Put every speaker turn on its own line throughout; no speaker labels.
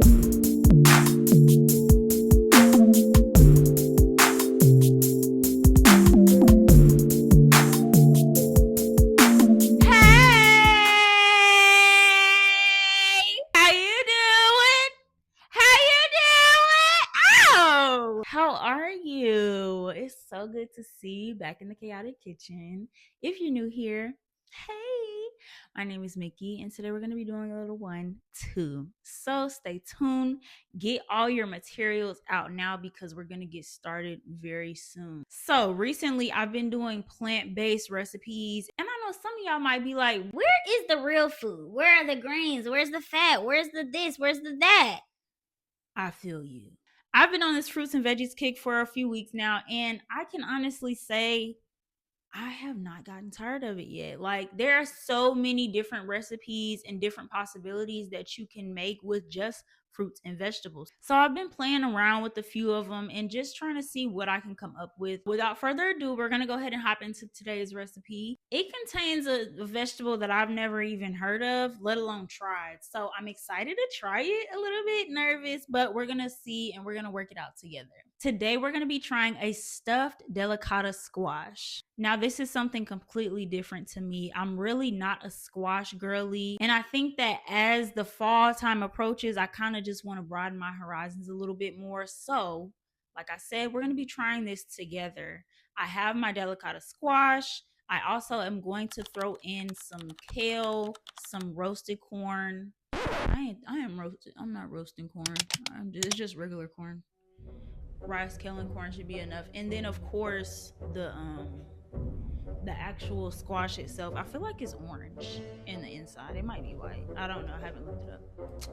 How you doing? How you doing? Oh, how are you? It's so good to see you back in the Chaotic Kitchen. If you're new here, hey, my name is Mickey, and today we're going to be doing a little 1-2. So stay tuned. Get all your materials out now because we're going to get started very soon. So recently, I've been doing plant-based recipes, and I know some of y'all might be like,
Where is the real food? Where are the greens? Where's the fat? Where's the this? Where's the that?
I feel you. I've been on this fruits and veggies kick for a few weeks now, and I can honestly say I have not gotten tired of it yet. Like, there are so many different recipes and different possibilities that you can make with just fruits and vegetables. So I've been playing around with a few of them and just trying to see what I can come up with. Without further ado, we're going to go ahead and hop into today's recipe. It contains a vegetable that I've never even heard of, let alone tried. So I'm excited to try it, a little bit nervous, but we're going to see and we're going to work it out together. Today, we're going to be trying a stuffed delicata squash. Now, this is something completely different to me. I'm really not a squash girly. And I think that as the fall time approaches, I kind of just want to broaden my horizons a little bit more. So, like I said, we're going to be trying this together. I have my delicata squash. I also am going to throw in some kale, some roasted corn. I'm not roasting corn. It's just regular corn. Rice, kale, and corn should be enough. And then of course the actual squash itself, I feel like it's orange in the inside. It might be white. I don't know. I haven't looked it up.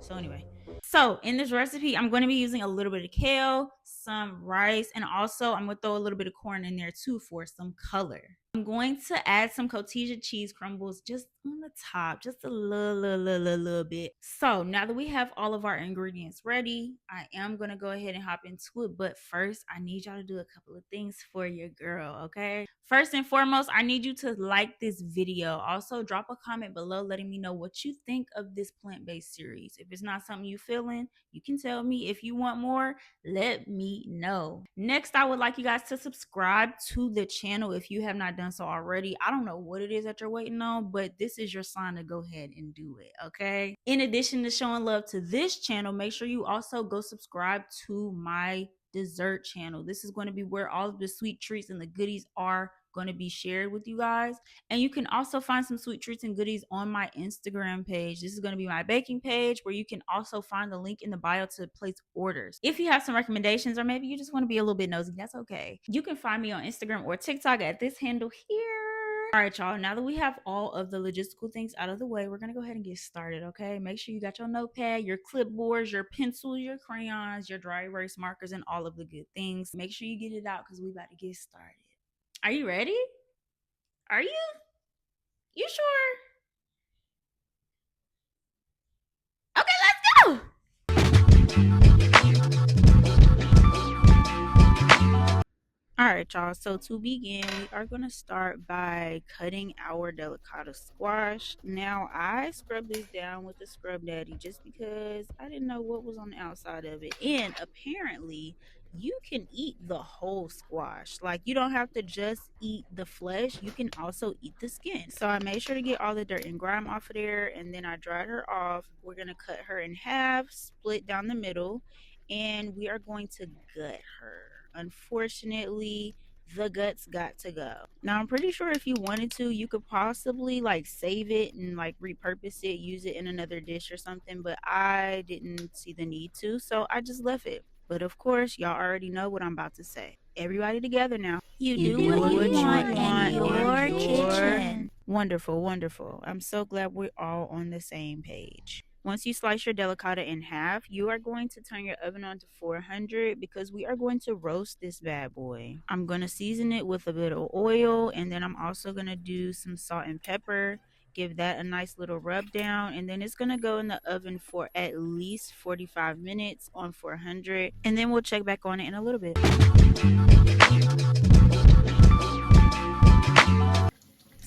So anyway, so in this recipe, I'm going to be using a little bit of kale, some rice, and also I'm going to throw a little bit of corn in there too for some color. I'm going to add some cotija cheese crumbles just on the top, just a little bit. So now that we have all of our ingredients ready, I am going to go ahead and hop into it. But first, I need y'all to do a couple of things for your girl, okay? First and foremost, I need you to like this video. Also, drop a comment below letting me know what you think of this plant-based series. If it's not something you feeling, you can tell me. If you want more, let me know. Next, I would like you guys to subscribe to the channel if you have not done so already. I don't know what it is that you're waiting on, but this is your sign to go ahead and do it, okay? In addition to showing love to this channel, make sure you also go subscribe to my dessert channel. This is going to be where all of the sweet treats and the goodies are going to be shared with you guys. And you can also find some sweet treats and goodies on my Instagram page. This is going to be my baking page where you can also find the link in the bio to place orders. If you have some recommendations or maybe you just want to be a little bit nosy, that's okay. You can find me on Instagram or TikTok at this handle here. All right, y'all, now that we have all of the logistical things out of the way, we're going to go ahead and get started, okay? Make sure you got your notepad, your clipboards, your pencils, your crayons, your dry erase markers, and all of the good things. Make sure you get it out because we about to get started. Are you ready? Are you? You sure? Okay, let's go! All right, y'all. So to begin, we are going to start by cutting our delicata squash. Now, I scrubbed this down with the Scrub Daddy just because I didn't know what was on the outside of it. And apparently, you can eat the whole squash. Like, you don't have to just eat the flesh. You can also eat the skin. So I made sure to get all the dirt and grime off of there. And then I dried her off. We're going to cut her in half, split down the middle. And we are going to gut her. Unfortunately, the guts got to go. Now, I'm pretty sure if you wanted to, you could possibly like save it and like repurpose it, use it in another dish or something, but I didn't see the need to, so I just left it. But of course, y'all already know what I'm about to say. Everybody together now. You do what you want in your kitchen. Wonderful, wonderful. I'm so glad we're all on the same page. Once you slice your delicata in half, you are going to turn your oven on to 400 because we are going to roast this bad boy. I'm going to season it with a bit of oil, and then I'm also going to do some salt and pepper. Give that a nice little rub down, and then it's going to go in the oven for at least 45 minutes on 400, and then we'll check back on it in a little bit.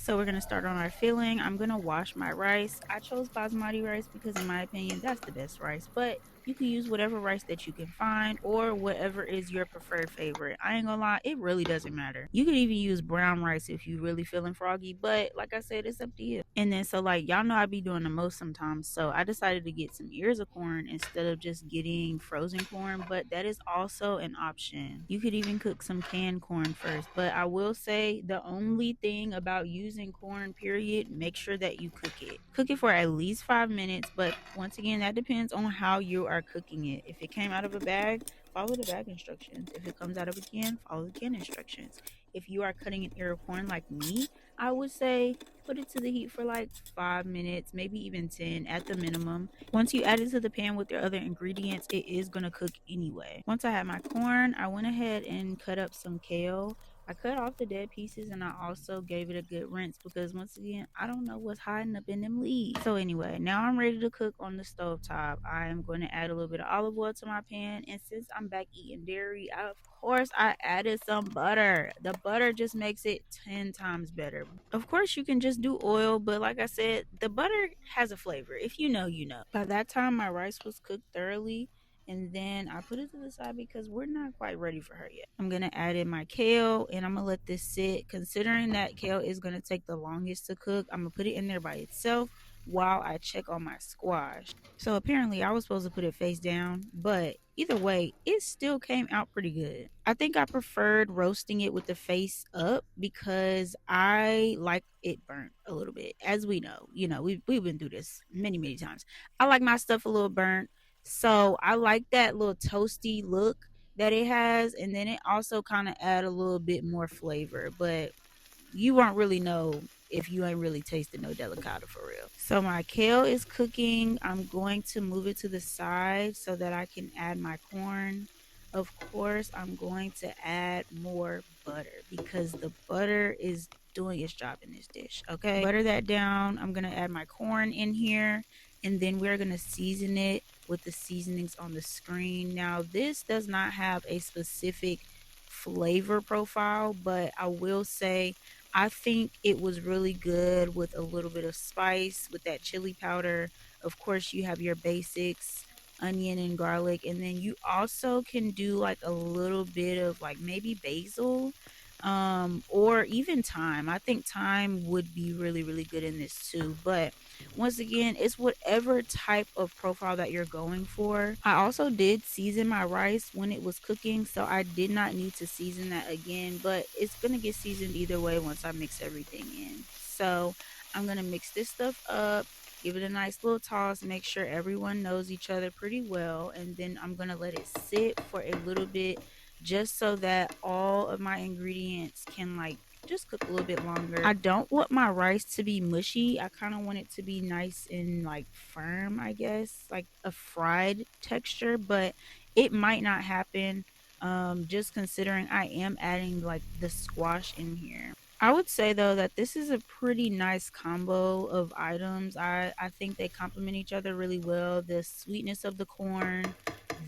So we're going to start on our filling. I'm going to wash my rice. I chose basmati rice because in my opinion, that's the best rice. But You can use whatever rice that you can find or whatever is your preferred favorite. I ain't gonna lie, it really doesn't matter. You could even use brown rice if you really feeling froggy, but like I said, it's up to you. And then so like y'all know I be doing the most sometimes, so I decided to get some ears of corn instead of just getting frozen corn, but that is also an option. You could even cook some canned corn first, but I will say the only thing about using corn period, make sure that you cook it. Cook it for at least 5 minutes, but once again, that depends on how you are cooking it. If it came out of a bag, follow the bag instructions. If it comes out of a can, follow the can instructions. If you are cutting an ear of corn like me, I would say put it to the heat for like 5 minutes, maybe even 10 at the minimum. Once you add it to the pan with your other ingredients, it is going to cook anyway. Once I had my corn, I went ahead and cut up some kale. I cut off the dead pieces and I also gave it a good rinse because once again, I don't know what's hiding up in them leaves. So anyway, now I'm ready to cook on the stove top. I am going to add a little bit of olive oil to my pan, and since I'm back eating dairy, of course I added some butter. The butter just makes it 10 times better. Of course you can just do oil, but like I said, the butter has a flavor. If you know, you know. By that time my rice was cooked thoroughly, and then I put it to the side because we're not quite ready for her yet. I'm gonna add in my kale and I'm gonna let this sit. Considering that kale is gonna take the longest to cook, I'm gonna put it in there by itself while I check on my squash. So apparently I was supposed to put it face down, but either way, it still came out pretty good. I think I preferred roasting it with the face up because I like it burnt a little bit. As we know, we've been through this many, many times. I like my stuff a little burnt. So I like that little toasty look that it has, and then it also kind of add a little bit more flavor. But you won't really know if you ain't really tasted no delicata for real. So my kale is cooking. I'm going to move it to the side so that I can add my corn. Of course, I'm going to add more butter because the butter is doing its job in this dish. Okay. Butter that down. I'm going to add my corn in here and then we're going to season it with the seasonings on the screen. Now, this does not have a specific flavor profile, but I will say I think it was really good with a little bit of spice with that chili powder. Of course, you have your basics, onion and garlic, and then you also can do like a little bit of like maybe basil or even thyme. I think thyme would be really really good in this too, but once again, it's whatever type of profile that you're going for. I also did season my rice when it was cooking, so I did not need to season that again, but it's going to get seasoned either way once I mix everything in. So I'm going to mix this stuff up, give it a nice little toss, make sure everyone knows each other pretty well, and then I'm going to let it sit for a little bit just so that all of my ingredients can like just cook a little bit longer. I don't want my rice to be mushy. I kind of want it to be nice and like firm, I guess, like a fried texture, but it might not happen just considering I am adding like the squash in here. I would say though that this is a pretty nice combo of items. I think they complement each other really well. The sweetness of the corn,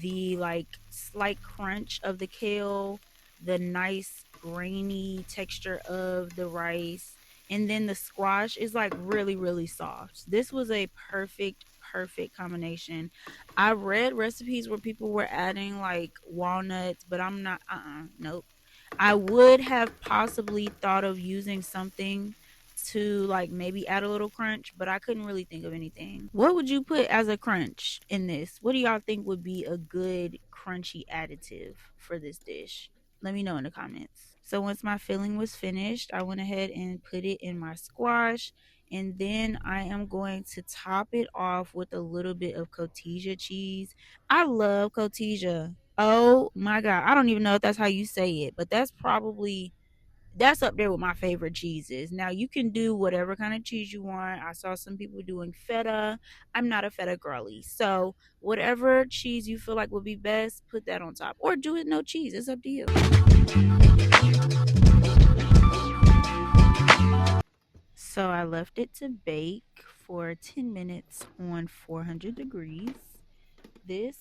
the like slight crunch of the kale, the nice grainy texture of the rice, and then the squash is like really really soft. This was a perfect combination. I read recipes where people were adding like walnuts, but I'm not nope. I would have possibly thought of using something to like maybe add a little crunch, but I couldn't really think of anything. What would you put as a crunch in this? What do y'all think would be a good crunchy additive for this dish? Let me know in the comments. So once my filling was finished, I went ahead and put it in my squash, and then I am going to top it off with a little bit of cotija cheese. I love cotija. Oh my god, I don't even know if that's how you say it, but that's up there with my favorite cheeses. Now you can do whatever kind of cheese you want. I saw some people doing feta. I'm not a feta girly, so whatever cheese you feel like would be best, put that on top, or do it no cheese. It's up to you. So I left it to bake for 10 minutes on 400 degrees. This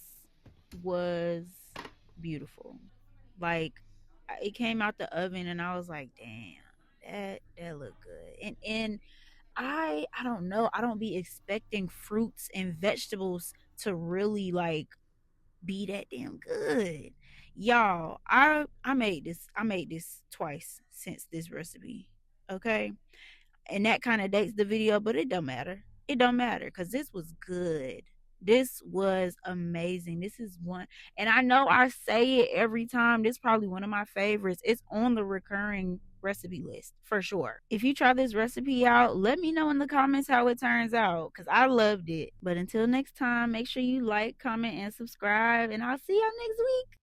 was beautiful. Like it came out the oven and I was like, damn, that looked good. And I don't know, I don't be expecting fruits and vegetables to really like be that damn good. Y'all, I made this twice since this recipe. Okay? And that kind of dates the video, but it don't matter. It don't matter because this was good. This was amazing. This is one, and I know I say it every time. This is probably one of my favorites. It's on the recurring recipe list for sure. If you try this recipe out, let me know in the comments how it turns out because I loved it. But until next time, make sure you like, comment, and subscribe, and I'll see y'all next week.